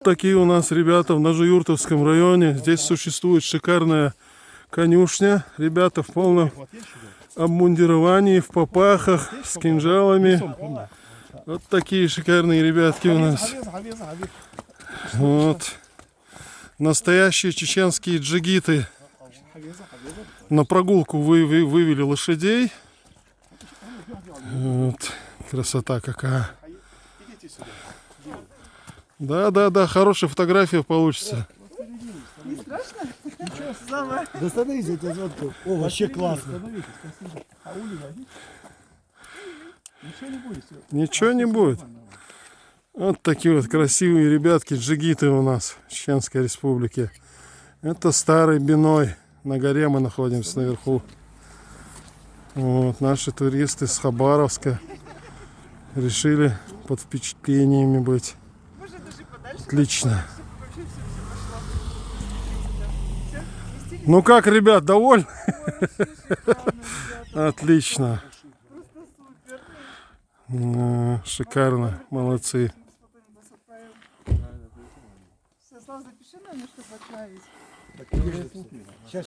Такие у нас ребята в Ножеюртовском районе. Здесь существует шикарная конюшня. Ребята в полном обмундировании, в попахах, с кинжалами. Вот такие шикарные ребятки у нас. Вот. Настоящие чеченские джигиты. На прогулку вывели лошадей. Вот. Красота какая. Да, хорошая фотография получится. Не страшно? Ничего, Да становись, я тебя звоню. О, вообще классно. Ничего не будет. Вот такие вот красивые ребятки, джигиты у нас в Чеченской Республике. Это Старый Биной. На горе мы находимся наверху. Вот, наши туристы с Хабаровска решили под впечатлениями быть. Отлично. Ну как, ребят, довольны? Отлично. Шикарно, молодцы. Слава, запиши номер, чтобы отправить.